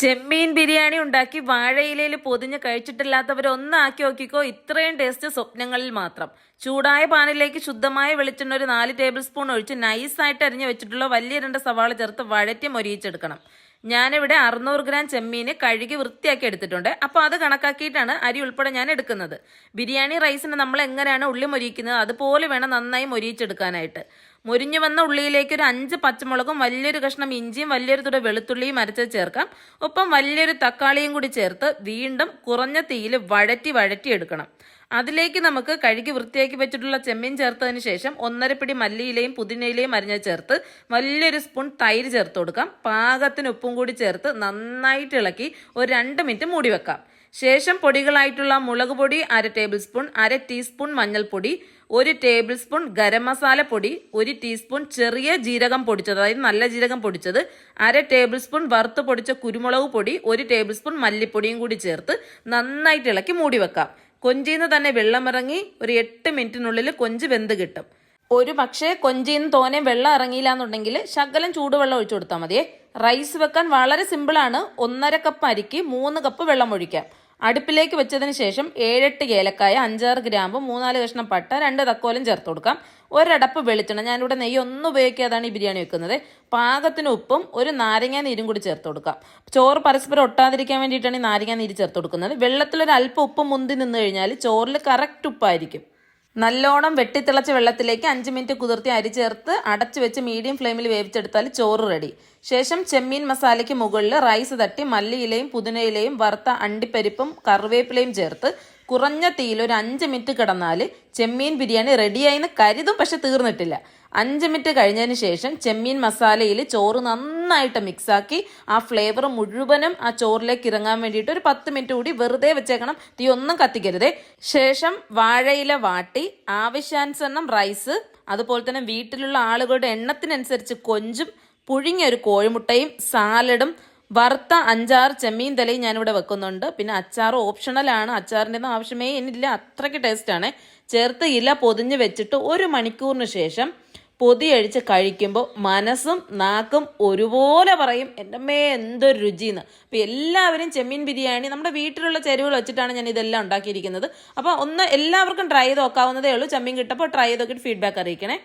ചെമ്മീൻ ബിരിയാണി ഉണ്ടാക്കി വാഴയിലയിൽ പൊതിഞ്ഞ് കഴിച്ചിട്ടില്ലാത്തവരൊന്നാക്കി നോക്കിക്കോ. ഇത്രയും ടേസ്റ്റ് സ്വപ്നങ്ങളിൽ മാത്രം. ചൂടായ പാനിലേക്ക് ശുദ്ധമായ വെളിച്ചെണ്ണ ഒരു 4 ടേബിൾ സ്പൂൺ ഒഴിച്ച് നൈസായിട്ട് അരിഞ്ഞ് വെച്ചിട്ടുള്ള വലിയ 2 സവാള ചേർത്ത് വഴറ്റി മൊരിയിച്ചെടുക്കണം. ഞാനിവിടെ 600 ഗ്രാം ചെമ്മീന് കഴുകി വൃത്തിയാക്കി എടുത്തിട്ടുണ്ട്. അപ്പോൾ അത് കണക്കാക്കിയിട്ടാണ് അരി ഉൾപ്പെടെ ഞാൻ എടുക്കുന്നത്. ബിരിയാണി റൈസിന് നമ്മൾ എങ്ങനെയാണ് ഉള്ളി മൊരിയിക്കുന്നത് അതുപോലെ വേണം നന്നായി മൊരിയിച്ചെടുക്കാനായിട്ട്. മൊരിഞ്ഞു വന്ന ഉള്ളിയിലേക്ക് ഒരു 5 പച്ചമുളകും വലിയൊരു കഷ്ണം ഇഞ്ചിയും വലിയൊരു തുട വെളുത്തുള്ളിയും അരച്ചത് ചേർക്കാം. ഒപ്പം വലിയൊരു തക്കാളിയും കൂടി ചേർത്ത് വീണ്ടും കുറഞ്ഞ തീയിൽ വഴറ്റി എടുക്കണം. അതിലേക്ക് നമുക്ക് കഴുകി വൃത്തിയാക്കി വെച്ചിട്ടുള്ള ചെമ്മീൻ ചേർത്തതിന് ശേഷം 1.5 പിടി മല്ലിയിലയും പുതിനയിലയും അരിഞ്ഞത് ചേർത്ത് വലിയൊരു സ്പൂൺ തൈര് ചേർത്ത് കൊടുക്കാം. പാകത്തിന് ഉപ്പും കൂടി ചേർത്ത് നന്നായിട്ട് ഇളക്കി ഒരു 2 മിനിറ്റ് മൂടി വെക്കാം. ശേഷം പൊടികളായിട്ടുള്ള മുളക് പൊടി 1/2 ടേബിൾ സ്പൂൺ, 1/2 ടീസ്പൂൺ മഞ്ഞൾപ്പൊടി, 1 ടേബിൾ സ്പൂൺ ഗരം മസാല പൊടി, 1 ടീസ്പൂൺ ചെറിയ ജീരകം പൊടിച്ചത്, അതായത് നല്ല ജീരകം പൊടിച്ചത്, 1/2 ടേബിൾ സ്പൂൺ വറുത്ത് പൊടിച്ച കുരുമുളക് പൊടി, 1 ടേബിൾ സ്പൂൺ മല്ലിപ്പൊടിയും കൂടി ചേർത്ത് നന്നായിട്ട് ഇളക്കി മൂടി വെക്കാം. കൊഞ്ചിന്ന് തന്നെ വെള്ളമിറങ്ങി ഒരു 8 മിനിറ്റിനുള്ളിൽ കൊഞ്ച് വെന്ത് കിട്ടും. ഒരു പക്ഷേ കൊഞ്ചിന്ന് തോനെ വെള്ളം ഇറങ്ങിയില്ല എന്നുണ്ടെങ്കിൽ ശകലം ചൂടുവെള്ളം ഒഴിച്ചു കൊടുത്താൽ മതിയേ. റൈസ് വെക്കാൻ വളരെ സിമ്പിളാണ്. 1.5 കപ്പ് അരിക്ക് 3 കപ്പ് വെള്ളം ഒഴിക്കാം. അടുപ്പിലേക്ക് വെച്ചതിന് ശേഷം 7-8 ഏലക്കായ, 5-6 ഗ്രാമ്പ്, 3-4 കഷ്ണം പട്ട, 2 തക്കോലം ചേർത്ത് കൊടുക്കാം. ഒരടപ്പ് വെളിച്ചെണ്ണ, ഞാനിവിടെ നെയ്യ് ഒന്നും ഉപയോഗിക്കാതാണ് ഈ ബിരിയാണി വെക്കുന്നത്. പാകത്തിന് ഉപ്പും ഒരു നാരങ്ങ നീരും കൂടി ചേർത്ത് കൊടുക്കാം. ചോറ് പരസ്പരം ഒട്ടാതിരിക്കാൻ വേണ്ടിയിട്ടാണ് ഈ നാരങ്ങ നീര് ചേർത്ത് കൊടുക്കുന്നത്. വെള്ളത്തിലൊരു അല്പം ഉപ്പ് മുന്തി നിന്ന് കഴിഞ്ഞാൽ ചോറിൽ കറക്റ്റ് ഉപ്പായിരിക്കും. നല്ലോണം വെട്ടിത്തിളച്ച വെള്ളത്തിലേക്ക് 5 മിനിറ്റ് കുതിർത്തി അരി ചേർത്ത് അടച്ചു വെച്ച് മീഡിയം ഫ്ലെയിമിൽ വേവിച്ചെടുത്താൽ ചോറ് റെഡി. ശേഷം ചെമ്മീൻ മസാലയ്ക്ക് മുകളിൽ റൈസ് തട്ടി മല്ലിയിലയും പുതിനയിലയും വറുത്ത അണ്ടിപ്പരിപ്പും കറിവേപ്പിലയും ചേർത്ത് കുറഞ്ഞ തീയിൽ ഒരു 5 മിനിറ്റ് കിടന്നാൽ ചെമ്മീൻ ബിരിയാണി റെഡിയായിന്ന് കരുതും, പക്ഷെ തീർന്നിട്ടില്ല. 5 മിനിറ്റ് കഴിഞ്ഞതിന് ശേഷം ചെമ്മീൻ മസാലയിൽ ചോറ് നന്നായിട്ട് മിക്സാക്കി ആ ഫ്ലേവർ മുഴുവനും ആ ചോറിലേക്ക് ഇറങ്ങാൻ വേണ്ടിയിട്ട് ഒരു 10 മിനിറ്റ് കൂടി വെറുതെ വെച്ചേക്കണം. തീ ഒന്നും കത്തിക്കരുതേ. ശേഷം വാഴയില വാട്ടി ആവശ്യാനുസരണം റൈസ്, അതുപോലെ തന്നെ വീട്ടിലുള്ള ആളുകളുടെ എണ്ണത്തിനനുസരിച്ച് കൊഞ്ചും പുഴുങ്ങിയ ഒരു കോഴിമുട്ടയും സാലഡും വറുത്ത 5-6 ചെമ്മീൻ തലയും ഞാനിവിടെ വെക്കുന്നുണ്ട്. പിന്നെ അച്ചാർ ഓപ്ഷണലാണ്, അച്ചാറിൻ്റെ ഒന്നും ആവശ്യമേ ഇല്ല, അത്രയ്ക്ക് ടേസ്റ്റാണ്. ചേർത്ത് ഇല പൊതിഞ്ഞ് വെച്ചിട്ട് 1 മണിക്കൂറിന് ശേഷം പൊതിയഴിച്ച് കഴിക്കുമ്പോൾ മനസ്സും നാക്കും ഒരുപോലെ പറയും, എൻ്റെ അമ്മേ എന്തൊരു രുചിയെന്ന്. അപ്പോൾ എല്ലാവരും ചെമ്മീൻ ബിരിയാണി നമ്മുടെ വീട്ടിലുള്ള ചേരുവകൾ വെച്ചിട്ടാണ് ഞാൻ ഇതെല്ലാം ഉണ്ടാക്കിയിരിക്കുന്നത്. അപ്പോൾ എല്ലാവർക്കും ട്രൈ ചെയ്ത് നോക്കാവുന്നതേ ഉള്ളൂ. ചെമ്മീൻ കിട്ടപ്പോൾ ട്രൈ ചെയ്ത് നോക്കിയിട്ട് ഫീഡ്ബാക്ക് അറിയിക്കണേ.